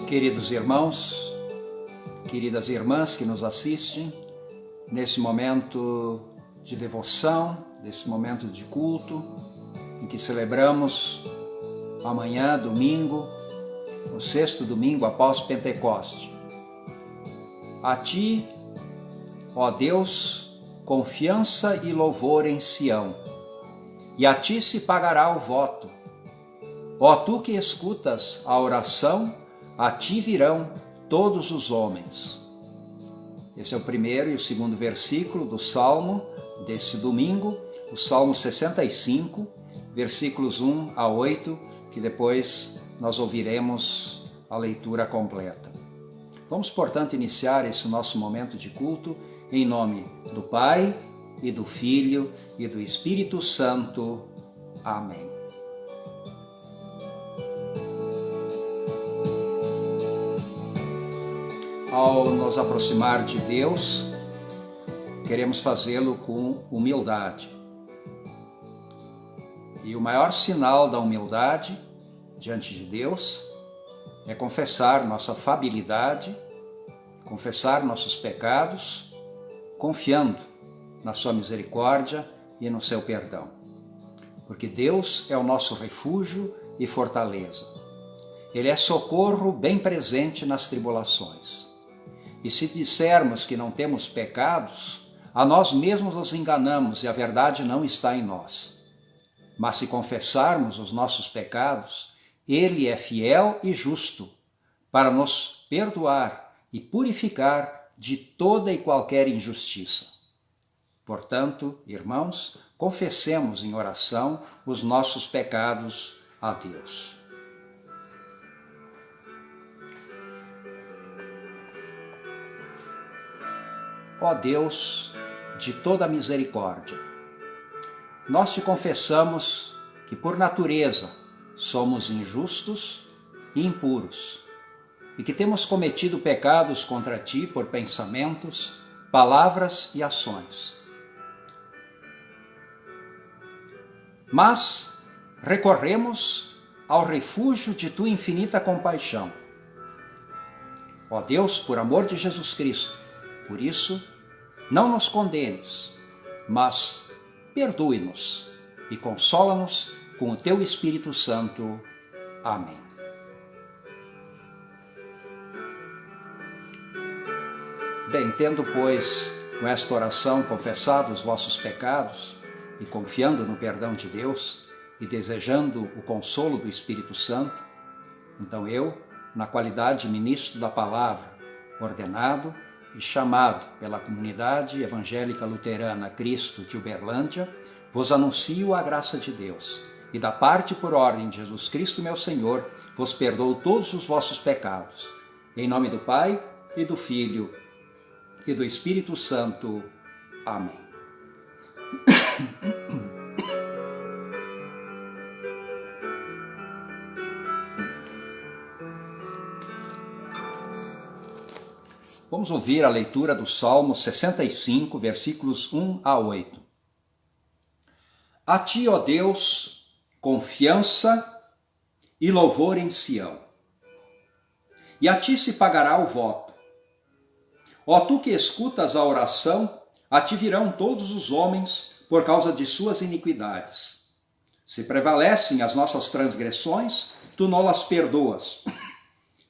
Queridos irmãos, queridas irmãs que nos assistem, nesse momento de devoção, nesse momento de culto, em que celebramos amanhã, domingo, o sexto domingo após Pentecoste. A Ti, ó Deus, confiança e louvor em Sião, e a Ti se pagará o voto. Ó Tu que escutas a oração, a Ti virão todos os homens. Esse é o primeiro e o segundo versículo do Salmo desse domingo, o Salmo 65, versículos 1 a 8, que depois nós ouviremos a leitura completa. Vamos, portanto, iniciar esse nosso momento de culto em nome do Pai, e do Filho, e do Espírito Santo. Amém. Ao nos aproximar de Deus, queremos fazê-lo com humildade. E o maior sinal da humildade diante de Deus é confessar nossa fabilidade, confessar nossos pecados, confiando na sua misericórdia e no seu perdão. Porque Deus é o nosso refúgio e fortaleza. Ele é socorro bem presente nas tribulações. E se dissermos que não temos pecados, a nós mesmos nos enganamos e a verdade não está em nós. Mas se confessarmos os nossos pecados, Ele é fiel e justo para nos perdoar e purificar de toda e qualquer injustiça. Portanto, irmãos, confessemos em oração os nossos pecados a Deus. Ó Deus de toda misericórdia, nós te confessamos que por natureza somos injustos e impuros e que temos cometido pecados contra ti por pensamentos, palavras e ações. Mas recorremos ao refúgio de tua infinita compaixão. Ó Deus, por amor de Jesus Cristo, por isso, não nos condenes, mas perdoe-nos e consola-nos com o teu Espírito Santo. Amém. Bem, tendo, pois, com esta oração confessado os vossos pecados e confiando no perdão de Deus e desejando o consolo do Espírito Santo, então eu, na qualidade de ministro da palavra, ordenado e chamado pela comunidade evangélica luterana Cristo de Uberlândia, vos anuncio a graça de Deus, e da parte por ordem de Jesus Cristo, meu Senhor, vos perdoo todos os vossos pecados. Em nome do Pai, e do Filho, e do Espírito Santo. Amém. Vamos ouvir a leitura do Salmo 65, versículos 1 a 8. A ti, ó Deus, confiança e louvor em Sião, e a ti se pagará o voto. Ó tu que escutas a oração, a ti virão todos os homens por causa de suas iniquidades. Se prevalecem as nossas transgressões, tu não-las perdoas.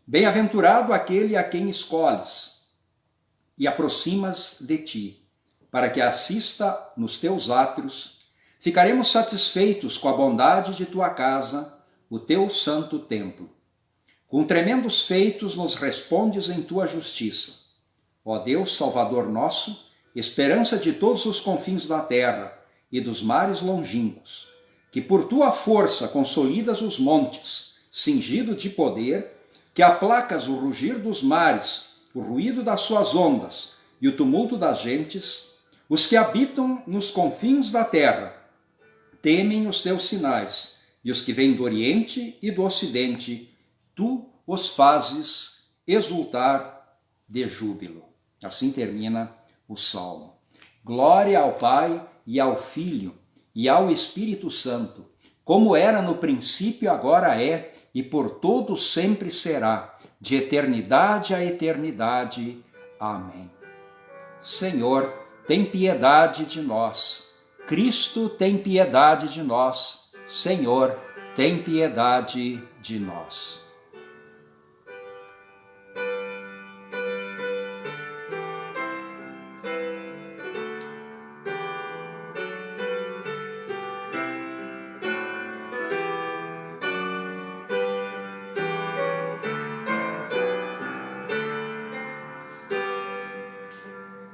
Bem-aventurado aquele a quem escolhes e aproximas de ti, para que assista nos teus átrios. Ficaremos satisfeitos com a bondade de tua casa, o teu santo templo. Com tremendos feitos nos respondes em tua justiça. Ó Deus, Salvador nosso, esperança de todos os confins da terra e dos mares longínquos, que por tua força consolidas os montes, cingido de poder, que aplacas o rugir dos mares, o ruído das suas ondas e o tumulto das gentes, os que habitam nos confins da terra temem os teus sinais, e os que vêm do Oriente e do Ocidente, tu os fazes exultar de júbilo. Assim termina o Salmo. Glória ao Pai e ao Filho e ao Espírito Santo, como era no princípio, agora é, e por todo sempre será, de eternidade a eternidade. Amém. Senhor, tem piedade de nós. Cristo, tem piedade de nós. Senhor, tem piedade de nós.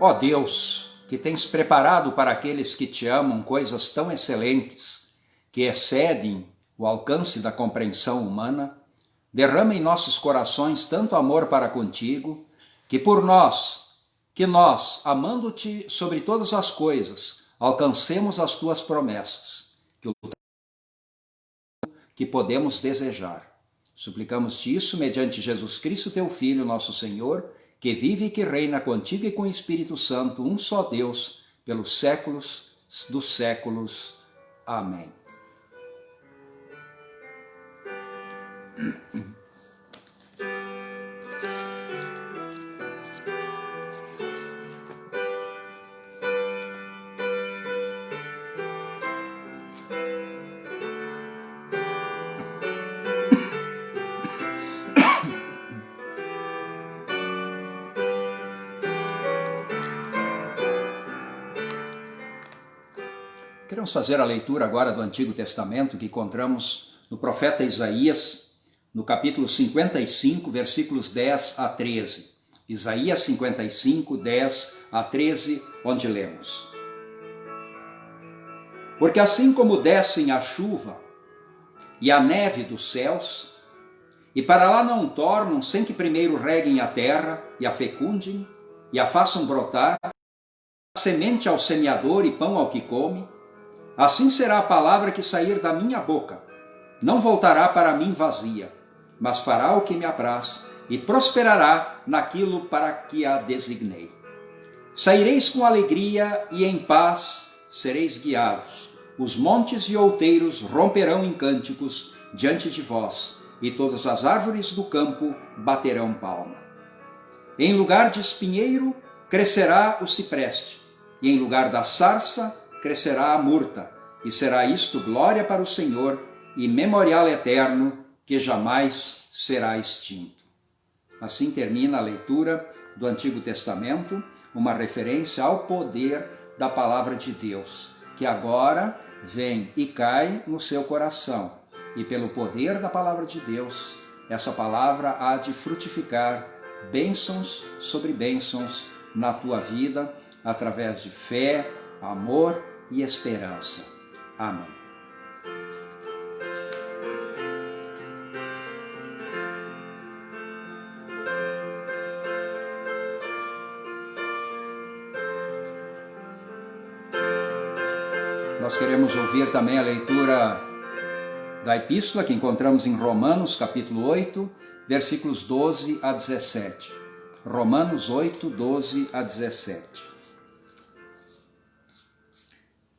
Ó Deus, que tens preparado para aqueles que te amam coisas tão excelentes, que excedem o alcance da compreensão humana, derrama em nossos corações tanto amor para contigo, que nós, amando-te sobre todas as coisas, alcancemos as tuas promessas, que podemos desejar. Suplicamos-te isso mediante Jesus Cristo, teu Filho, nosso Senhor, que vive e que reina contigo e com o Espírito Santo, um só Deus, pelos séculos dos séculos. Amém. Queremos fazer a leitura agora do Antigo Testamento que encontramos no profeta Isaías, no capítulo 55, versículos 10 a 13. Isaías 55, 10 a 13, onde lemos: Porque assim como descem a chuva e a neve dos céus, e para lá não tornam sem que primeiro reguem a terra e a fecundem e a façam brotar, semente ao semeador e pão ao que come, assim será a palavra que sair da minha boca. Não voltará para mim vazia, mas fará o que me apraz e prosperará naquilo para que a designei. Saireis com alegria e em paz sereis guiados. Os montes e outeiros romperão em cânticos diante de vós, e todas as árvores do campo baterão palma. Em lugar de espinheiro crescerá o cipreste, e em lugar da sarça crescerá a murta, e será isto glória para o Senhor e memorial eterno que jamais será extinto. Assim termina a leitura do Antigo Testamento, uma referência ao poder da palavra de Deus, que agora vem e cai no seu coração. E pelo poder da palavra de Deus, essa palavra há de frutificar bênçãos sobre bênçãos na tua vida, através de fé, amor e esperança. Amém. Nós queremos ouvir também a leitura da epístola que encontramos em Romanos, capítulo 8, versículos 12 a 17. Romanos 8, 12 a 17.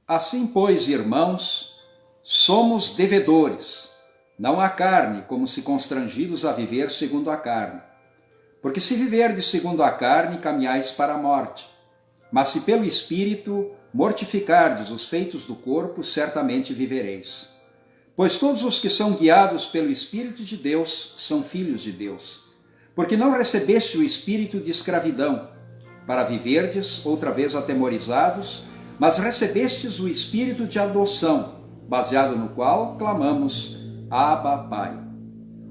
Assim, pois, irmãos, somos devedores, não à carne, como se constrangidos a viver segundo a carne. Porque se viverdes segundo a carne, caminhais para a morte. Mas se pelo Espírito mortificardes os feitos do corpo, certamente vivereis. Pois todos os que são guiados pelo Espírito de Deus são filhos de Deus. Porque não recebeste o espírito de escravidão, para viverdes outra vez atemorizados, mas recebestes o espírito de adoção, baseado no qual clamamos, Abba, Pai.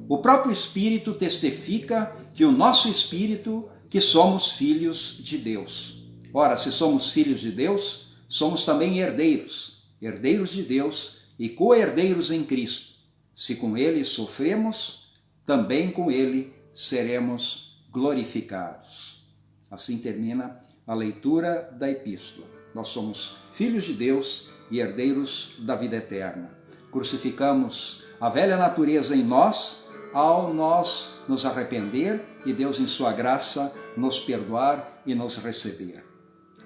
O próprio Espírito testifica que o nosso espírito que somos filhos de Deus. Ora, se somos filhos de Deus, somos também herdeiros, herdeiros de Deus e co-herdeiros em Cristo. Se com Ele sofremos, também com Ele seremos glorificados. Assim termina a leitura da epístola. Nós somos filhos de Deus e herdeiros da vida eterna. Crucificamos a velha natureza em nós ao nós nos arrepender e Deus, em sua graça, nos perdoar e nos receber.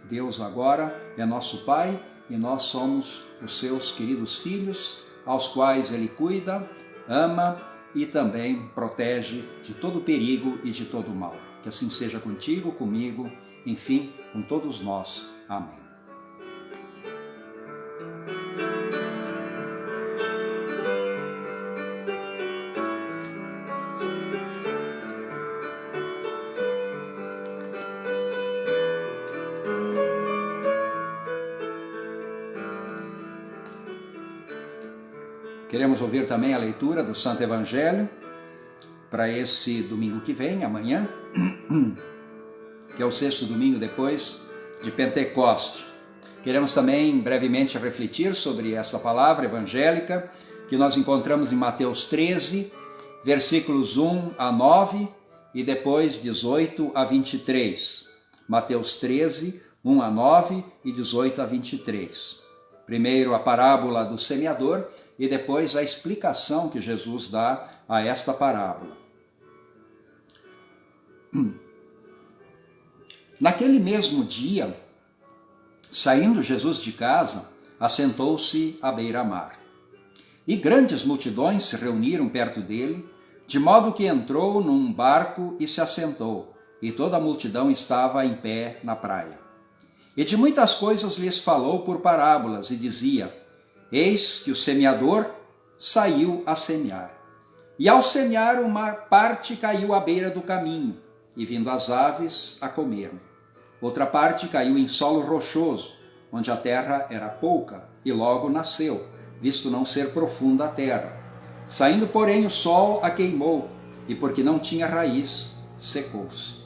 Deus agora é nosso Pai e nós somos os seus queridos filhos, aos quais Ele cuida, ama e também protege de todo perigo e de todo mal. Que assim seja contigo, comigo, enfim, com todos nós. Amém. Queremos ouvir também a leitura do Santo Evangelho para esse domingo que vem, amanhã, que é o 6º domingo depois de Pentecoste. Queremos também brevemente refletir sobre essa palavra evangélica que nós encontramos em Mateus 13, versículos 1 a 9 e depois 18 a 23. Mateus 13, 1 a 9 e 18 a 23. Primeiro a parábola do semeador e depois a explicação que Jesus dá a esta parábola. Naquele mesmo dia, saindo Jesus de casa, assentou-se à beira-mar. E grandes multidões se reuniram perto dele, de modo que entrou num barco e se assentou, e toda a multidão estava em pé na praia. E de muitas coisas lhes falou por parábolas, e dizia: Eis que o semeador saiu a semear. E ao semear, uma parte caiu à beira do caminho, e vindo as aves a comeram. Outra parte caiu em solo rochoso, onde a terra era pouca, e logo nasceu, visto não ser profunda a terra. Saindo, porém, o sol a queimou, e porque não tinha raiz, secou-se.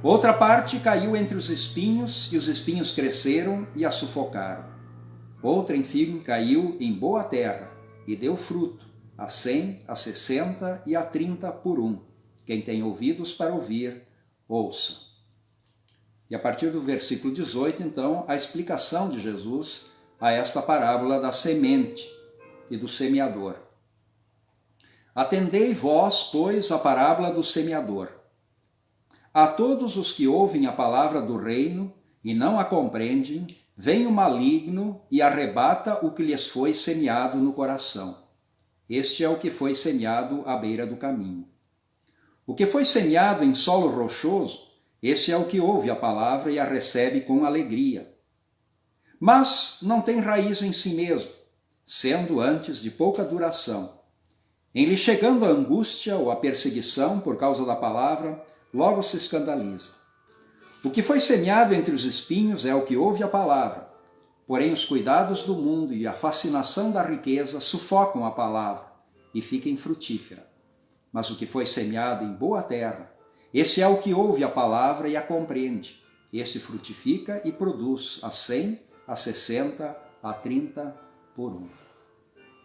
Outra parte caiu entre os espinhos, e os espinhos cresceram e a sufocaram. Outra, enfim, caiu em boa terra, e deu fruto, a 100, a 60 e a 30 por um. Quem tem ouvidos para ouvir, ouça. E a partir do versículo 18, então, a explicação de Jesus a esta parábola da semente e do semeador. Atendei vós, pois, a parábola do semeador. A todos os que ouvem a palavra do reino e não a compreendem, vem o maligno e arrebata o que lhes foi semeado no coração. Este é o que foi semeado à beira do caminho. O que foi semeado em solo rochoso, esse é o que ouve a palavra e a recebe com alegria. Mas não tem raiz em si mesmo, sendo antes de pouca duração. Em lhe chegando a angústia ou a perseguição por causa da palavra, logo se escandaliza. O que foi semeado entre os espinhos é o que ouve a palavra, porém os cuidados do mundo e a fascinação da riqueza sufocam a palavra e fica infrutífera. Mas o que foi semeado em boa terra, esse é o que ouve a palavra e a compreende. Esse frutifica e produz a 100, a 60, a 30 por um.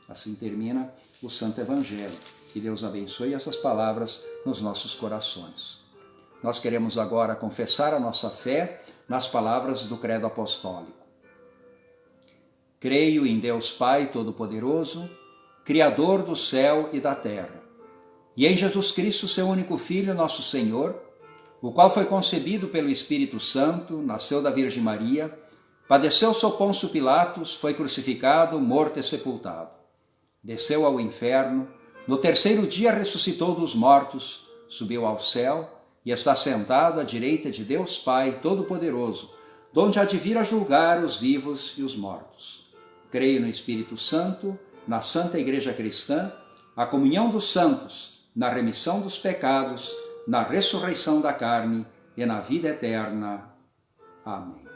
Assim termina o Santo Evangelho. Que Deus abençoe essas palavras nos nossos corações. Nós queremos agora confessar a nossa fé nas palavras do Credo Apostólico. Creio em Deus Pai Todo-Poderoso, Criador do céu e da terra, e em Jesus Cristo, seu único Filho, nosso Senhor, o qual foi concebido pelo Espírito Santo, nasceu da Virgem Maria, padeceu sob Pôncio Pilatos, foi crucificado, morto e sepultado. Desceu ao inferno, no terceiro dia ressuscitou dos mortos, subiu ao céu e está sentado à direita de Deus Pai Todo-Poderoso, donde há de vir a julgar os vivos e os mortos. Creio no Espírito Santo, na Santa Igreja Cristã, a comunhão dos santos, na remissão dos pecados, na ressurreição da carne e na vida eterna. Amém.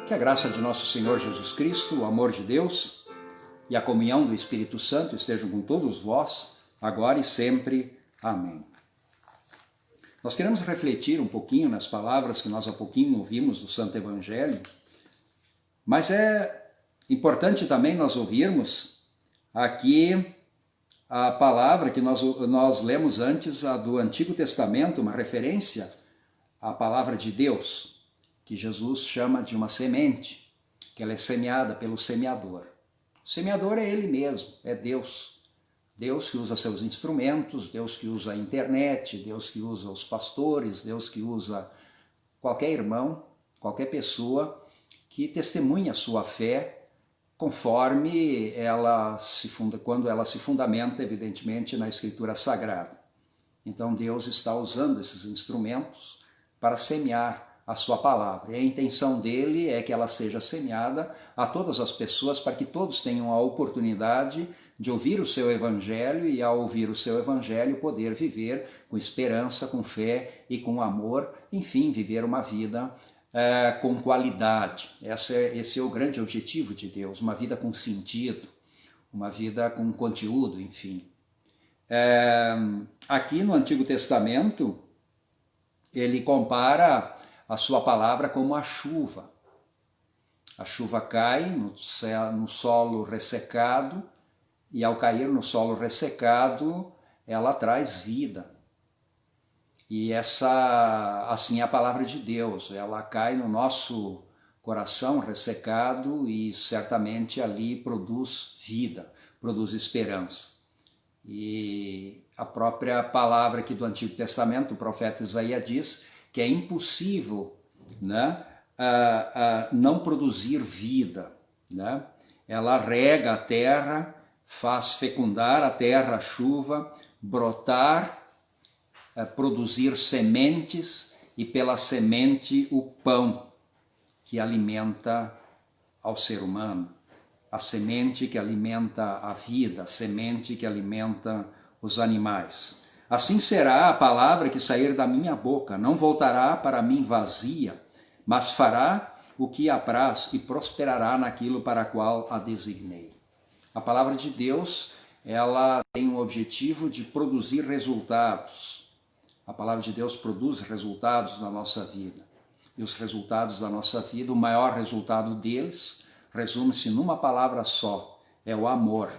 Que a graça de nosso Senhor Jesus Cristo, o amor de Deus e a comunhão do Espírito Santo estejam com todos vós, agora e sempre. Amém. Nós queremos refletir um pouquinho nas palavras que nós há pouquinho ouvimos do Santo Evangelho, mas é importante também nós ouvirmos Aqui a palavra que nós lemos antes, a do Antigo Testamento, uma referência à palavra de Deus, que Jesus chama de uma semente, que ela é semeada pelo semeador. O semeador é ele mesmo, é Deus. Deus que usa seus instrumentos, Deus que usa a internet, Deus que usa os pastores, Deus que usa qualquer irmão, qualquer pessoa que testemunha a sua fé conforme quando ela se fundamenta, evidentemente, na Escritura Sagrada. Então Deus está usando esses instrumentos para semear a sua palavra. E a intenção dele é que ela seja semeada a todas as pessoas, para que todos tenham a oportunidade de ouvir o seu evangelho e, ao ouvir o seu evangelho, poder viver com esperança, com fé e com amor, enfim, viver uma vida com qualidade. Esse é o grande objetivo de Deus, uma vida com sentido, uma vida com conteúdo, enfim. Aqui no Antigo Testamento, ele compara a sua palavra como a chuva. A chuva cai no solo ressecado, e ao cair no solo ressecado, ela traz vida. E assim é a palavra de Deus, ela cai no nosso coração ressecado e certamente ali produz vida, produz esperança. E a própria palavra aqui do Antigo Testamento, o profeta Isaías diz que é impossível, né, não produzir vida, né? Ela rega a terra, faz fecundar a terra, a chuva, brotar, produzir sementes e pela semente o pão que alimenta ao ser humano, a semente que alimenta a vida, a semente que alimenta os animais. Assim será a palavra que sair da minha boca, não voltará para mim vazia, mas fará o que apraz e prosperará naquilo para qual a designei. A palavra de Deus, ela tem o objetivo de produzir resultados. A palavra de Deus produz resultados na nossa vida. E os resultados da nossa vida, o maior resultado deles, resume-se numa palavra só, é o amor.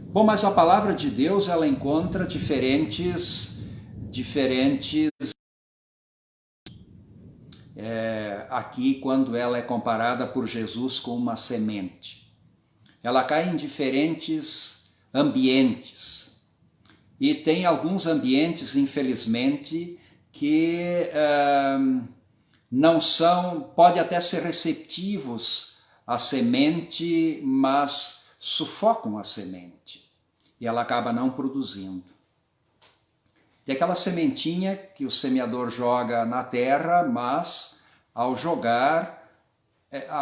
Bom, mas a palavra de Deus, ela encontra diferentes aqui quando ela é comparada por Jesus com uma semente. Ela cai em diferentes ambientes. E tem alguns ambientes, infelizmente, que não são, pode até ser receptivos à semente, mas sufocam a semente. E ela acaba não produzindo. Tem aquela sementinha que o semeador joga na terra, mas ao jogar,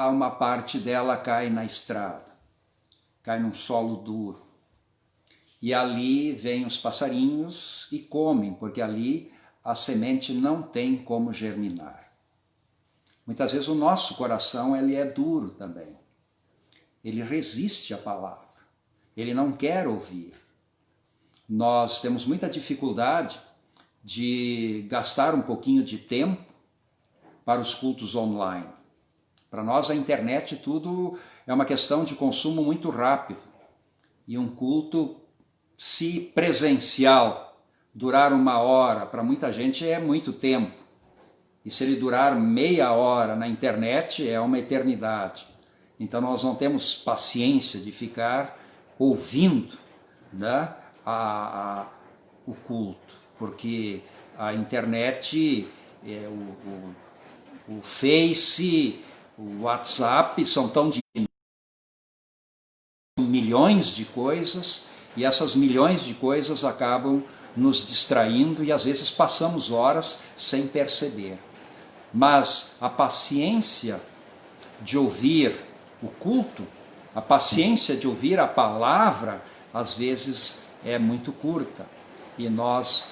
uma parte dela cai na estrada, cai num solo duro. E ali vêm os passarinhos e comem, porque ali a semente não tem como germinar. Muitas vezes o nosso coração ele é duro também. Ele resiste à palavra. Ele não quer ouvir. Nós temos muita dificuldade de gastar um pouquinho de tempo para os cultos online. Para nós a internet tudo é uma questão de consumo muito rápido. E um culto, se presencial, durar 1 hora, para muita gente é muito tempo. E se ele durar meia hora na internet, é uma eternidade. Então nós não temos paciência de ficar ouvindo, né, o culto, porque a internet, o Face, o WhatsApp são tão milhões de coisas, e essas milhões de coisas acabam nos distraindo e às vezes passamos horas sem perceber. Mas a paciência de ouvir o culto, a paciência de ouvir a palavra, às vezes é muito curta. E nós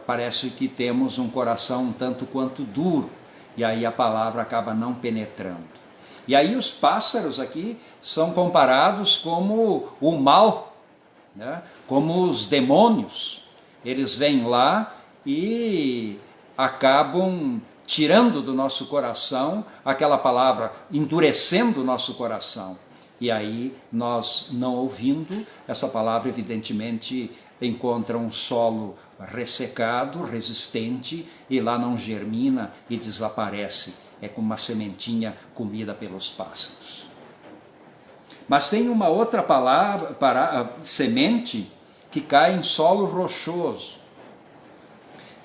parece que temos um coração um tanto quanto duro, e aí a palavra acaba não penetrando. E aí os pássaros aqui são comparados como o mal, né? Como os demônios. Eles vêm lá e acabam tirando do nosso coração aquela palavra, endurecendo o nosso coração. e aí nós, não ouvindo, essa palavra evidentemente encontra um solo ressecado, resistente, e lá não germina e desaparece. É como uma sementinha comida pelos pássaros. Mas tem uma outra palavra, semente, que cai em solo rochoso.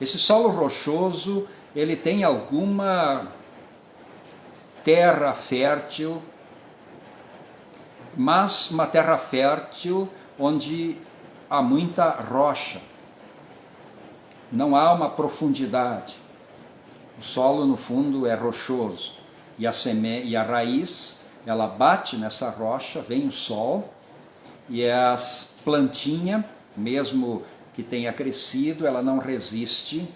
Esse solo rochoso, ele tem alguma terra fértil, mas uma terra fértil onde há muita rocha. Não há uma profundidade. O solo, no fundo, é rochoso. E a raiz, ela bate nessa rocha, vem o sol, e as plantinhas, mesmo que tenha crescido, ela não resiste,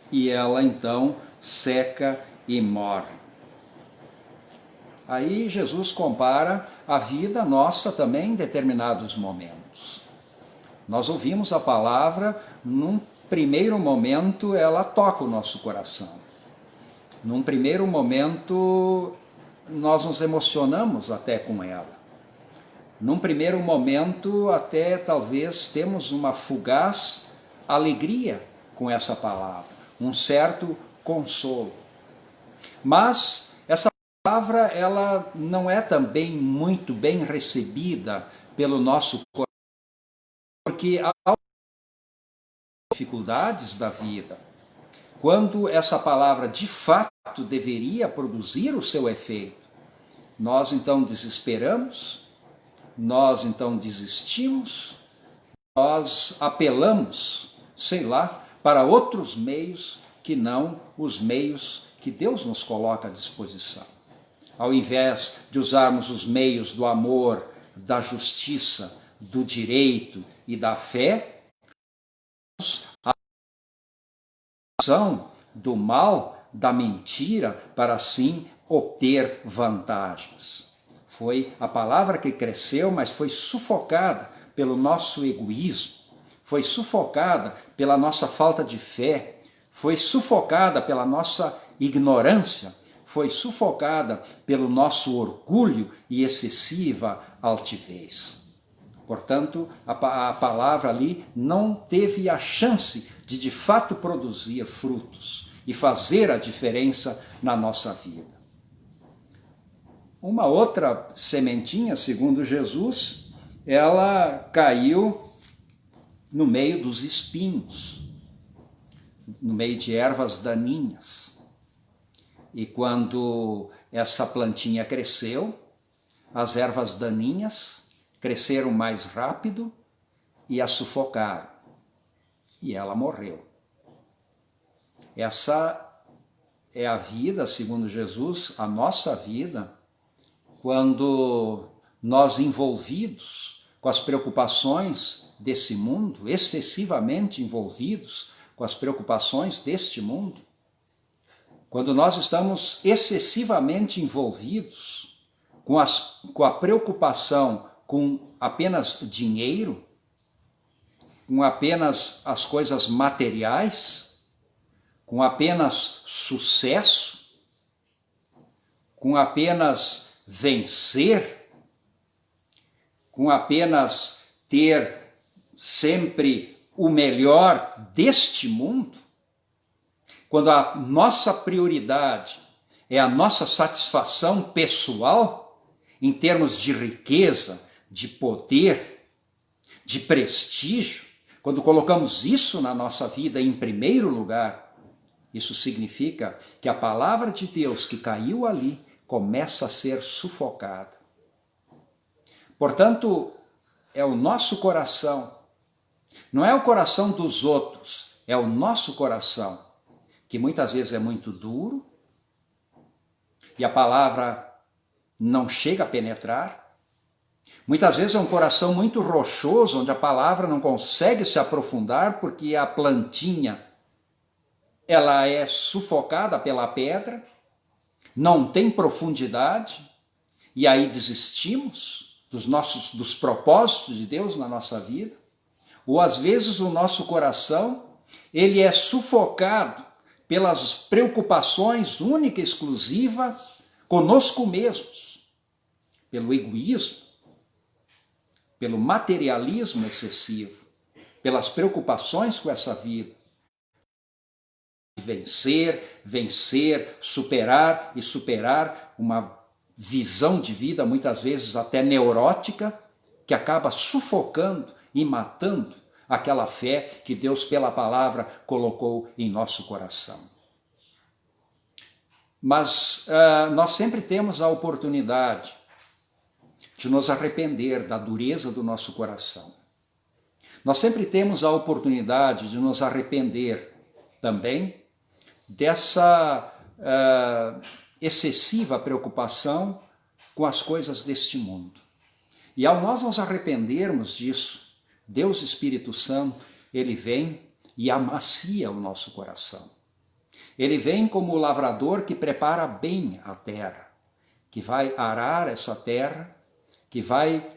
e ela então seca e morre. Aí Jesus compara a vida nossa também em determinados momentos. Nós ouvimos a palavra, num primeiro momento ela toca o nosso coração. Num primeiro momento nós nos emocionamos até com ela. Num primeiro momento até talvez temos uma fugaz alegria com essa palavra, um certo consolo. Mas essa palavra, ela não é também muito bem recebida pelo nosso coração, porque há dificuldades da vida. Quando essa palavra de fato deveria produzir o seu efeito, nós então desesperamos, nós então desistimos, nós apelamos, sei lá, para outros meios que não os meios que Deus nos coloca à disposição. Ao invés de usarmos os meios do amor, da justiça, do direito e da fé, a ação do mal, da mentira, para assim obter vantagens. Foi a palavra que cresceu, mas foi sufocada pelo nosso egoísmo, foi sufocada pela nossa falta de fé, foi sufocada pela nossa ignorância, foi sufocada pelo nosso orgulho e excessiva altivez. Portanto, a palavra ali não teve a chance de fato produzir frutos e fazer a diferença na nossa vida. Uma outra sementinha, segundo Jesus, ela caiu no meio dos espinhos, no meio de ervas daninhas. E quando essa plantinha cresceu, as ervas daninhas cresceram mais rápido e a sufocaram. E ela morreu. Essa é a vida, segundo Jesus, a nossa vida, quando nós envolvidos com as preocupações desse mundo, excessivamente envolvidos com as preocupações deste mundo, quando nós estamos excessivamente envolvidos com a preocupação com apenas dinheiro, com apenas as coisas materiais, com apenas sucesso, com apenas vencer, com apenas ter sempre o melhor deste mundo, quando a nossa prioridade é a nossa satisfação pessoal, em termos de riqueza, de poder, de prestígio, quando colocamos isso na nossa vida em primeiro lugar, isso significa que a palavra de Deus que caiu ali começa a ser sufocada. Portanto, é o nosso coração, não é o coração dos outros, é o nosso coração, que muitas vezes é muito duro, e a palavra não chega a penetrar. Muitas vezes é um coração muito rochoso, onde a palavra não consegue se aprofundar, porque a plantinha, ela é sufocada pela pedra, não tem profundidade, e aí desistimos dos propósitos de Deus na nossa vida. Ou às vezes o nosso coração, ele é sufocado pelas preocupações únicas e exclusivas conosco mesmos, pelo egoísmo, pelo materialismo excessivo, pelas preocupações com essa vida. Vencer, vencer, superar e superar uma visão de vida muitas vezes até neurótica, que acaba sufocando e matando aquela fé que Deus pela palavra colocou em nosso coração. Mas nós sempre temos a oportunidade de nos arrepender da dureza do nosso coração. Nós sempre temos a oportunidade de nos arrepender também dessa excessiva preocupação com as coisas deste mundo. E ao nós nos arrependermos disso, Deus Espírito Santo, ele vem e amacia o nosso coração. Ele vem como o lavrador que prepara bem a terra, que vai arar essa terra, que vai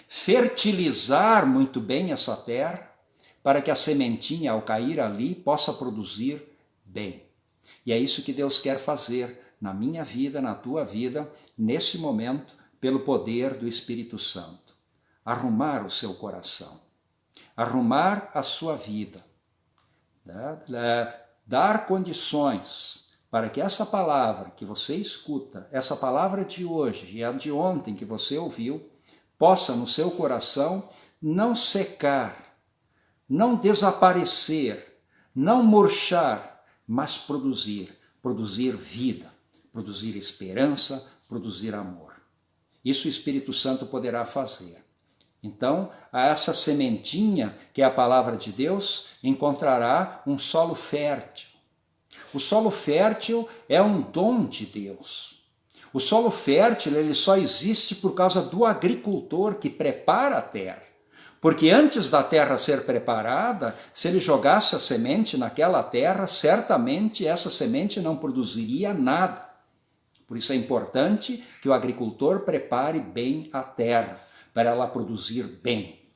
fertilizar muito bem essa terra, para que a sementinha, ao cair ali, possa produzir bem. E é isso que Deus quer fazer na minha vida, na tua vida, nesse momento, pelo poder do Espírito Santo. Arrumar o seu coração, arrumar a sua vida, dar condições para que essa palavra que você escuta, essa palavra de hoje e a de ontem que você ouviu, possa no seu coração não secar, não desaparecer, não murchar, mas produzir vida, produzir esperança, produzir amor. Isso o Espírito Santo poderá fazer. Então, essa sementinha, que é a palavra de Deus, encontrará um solo fértil. O solo fértil é um dom de Deus. O solo fértil ele só existe por causa do agricultor que prepara a terra. Porque antes da terra ser preparada, se ele jogasse a semente naquela terra, certamente essa semente não produziria nada. Por isso é importante que o agricultor prepare bem a terra, para ela produzir bem.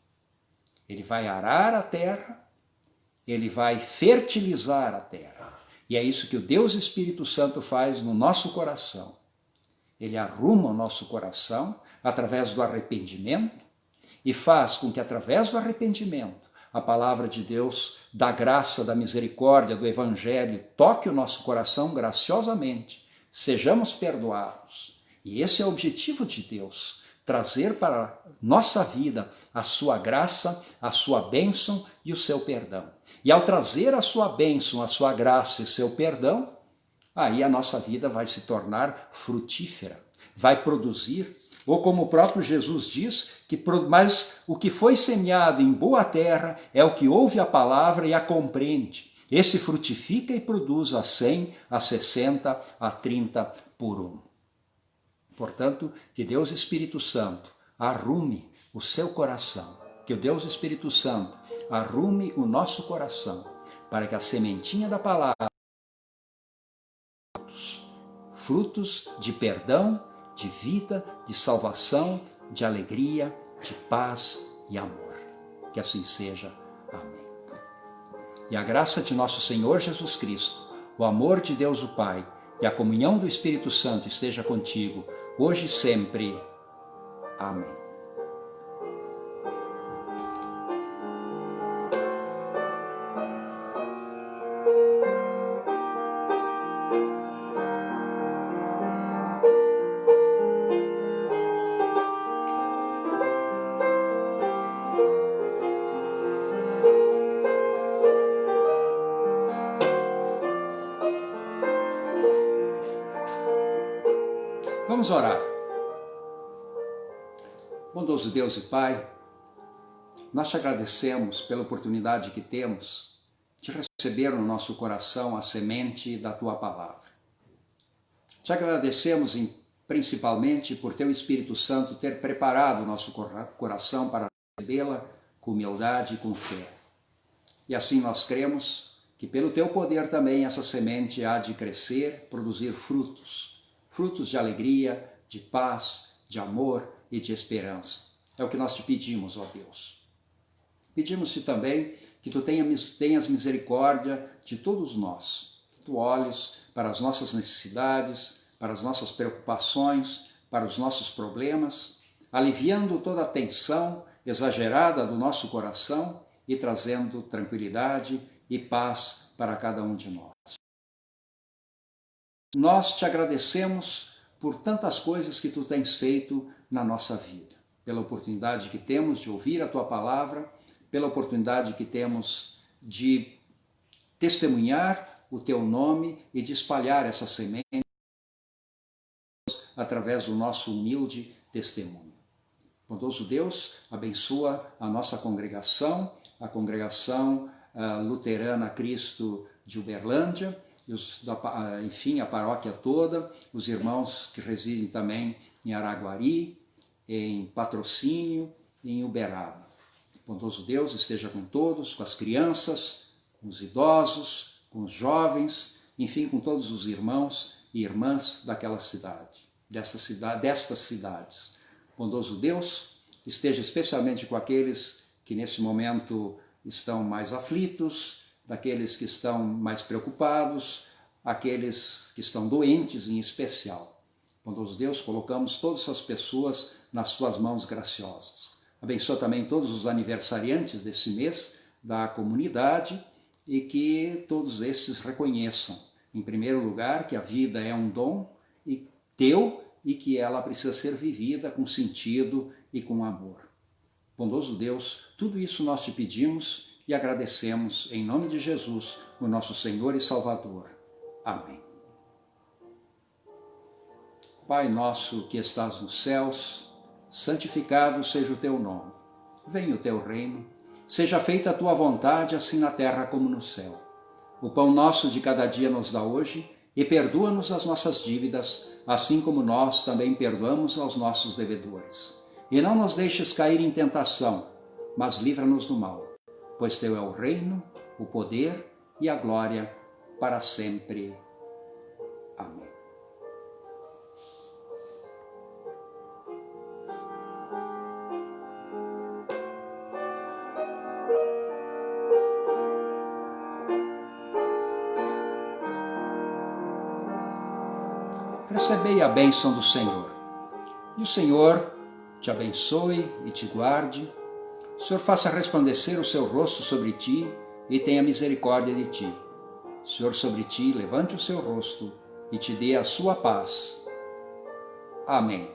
Ele vai arar a terra, ele vai fertilizar a terra. E é isso que o Deus Espírito Santo faz no nosso coração. Ele arruma o nosso coração através do arrependimento e faz com que através do arrependimento a palavra de Deus, da graça, da misericórdia, do Evangelho, toque o nosso coração graciosamente, sejamos perdoados. E esse é o objetivo de Deus, trazer para a nossa vida a sua graça, a sua bênção e o seu perdão. E ao trazer a sua bênção, a sua graça e o seu perdão, aí a nossa vida vai se tornar frutífera, vai produzir, ou como o próprio Jesus diz, mas o que foi semeado em boa terra é o que ouve a palavra e a compreende. Esse frutifica e produz a 100, a 60, a 30 por 1. Portanto, que Deus Espírito Santo arrume o seu coração, que o Deus Espírito Santo arrume o nosso coração, para que a sementinha da palavra, frutos de perdão, de vida, de salvação, de alegria, de paz e amor. Que assim seja. Amém. E a graça de nosso Senhor Jesus Cristo, o amor de Deus o Pai e a comunhão do Espírito Santo esteja contigo, hoje e sempre. Amém. Vamos orar. Bondoso Deus e Pai, nós te agradecemos pela oportunidade que temos de receber no nosso coração a semente da Tua Palavra. Te agradecemos principalmente por Teu Espírito Santo ter preparado o nosso coração para recebê-la com humildade e com fé. E assim nós cremos que pelo Teu poder também essa semente há de crescer, produzir frutos de alegria, de paz, de amor e de esperança. É o que nós te pedimos, ó Deus. Pedimos-te também que tu tenhas misericórdia de todos nós, que tu olhes para as nossas necessidades, para as nossas preocupações, para os nossos problemas, aliviando toda a tensão exagerada do nosso coração e trazendo tranquilidade e paz para cada um de nós. Nós te agradecemos por tantas coisas que tu tens feito na nossa vida, pela oportunidade que temos de ouvir a tua palavra, pela oportunidade que temos de testemunhar o teu nome e de espalhar essa semente através do nosso humilde testemunho. Bondoso Deus, abençoa a nossa congregação, a congregação luterana Cristo de Uberlândia, enfim, a paróquia toda, os irmãos que residem também em Araguari, em Patrocínio e em Uberaba. Bondoso Deus, esteja com todos, com as crianças, com os idosos, com os jovens, enfim, com todos os irmãos e irmãs daquela cidade, destas cidades. Bondoso Deus, esteja especialmente com aqueles que nesse momento estão mais aflitos, daqueles que estão mais preocupados, aqueles que estão doentes em especial. Bondoso Deus, colocamos todas essas pessoas nas tuas mãos graciosas. Abençoa também todos os aniversariantes desse mês da comunidade e que todos esses reconheçam, em primeiro lugar, que a vida é um dom teu e que ela precisa ser vivida com sentido e com amor. Bondoso Deus, tudo isso nós te pedimos e agradecemos em nome de Jesus, o nosso Senhor e Salvador. Amém. Pai nosso que estás nos céus, santificado seja o teu nome. Venha o teu reino, seja feita a tua vontade, assim na terra como no céu. O pão nosso de cada dia nos dá hoje e perdoa-nos as nossas dívidas, assim como nós também perdoamos aos nossos devedores. E não nos deixes cair em tentação, mas livra-nos do mal, pois teu é o reino, o poder e a glória para sempre. Amém. Recebei a bênção do Senhor. E o Senhor te abençoe e te guarde. O Senhor faça resplandecer o seu rosto sobre ti e tenha misericórdia de ti. O Senhor sobre ti levante o seu rosto e te dê a sua paz. Amém.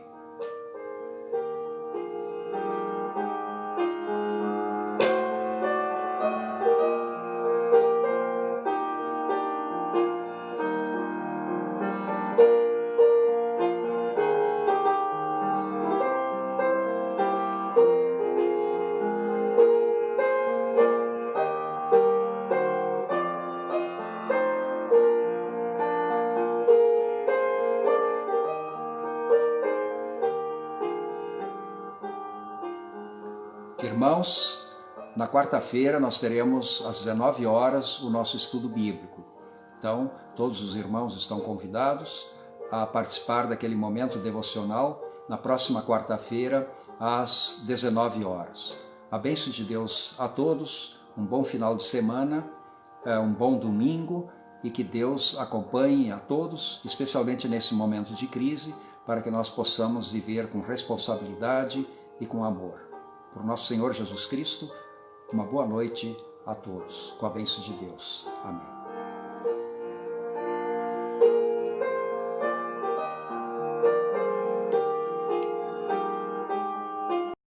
Irmãos, na quarta-feira nós teremos às 19 horas o nosso estudo bíblico. Então, todos os irmãos estão convidados a participar daquele momento devocional na próxima quarta-feira às 19 horas. A bênção de Deus a todos, um bom final de semana, um bom domingo e que Deus acompanhe a todos, especialmente nesse momento de crise, para que nós possamos viver com responsabilidade e com amor. Por nosso Senhor Jesus Cristo, uma boa noite a todos, com a bênção de Deus. Amém.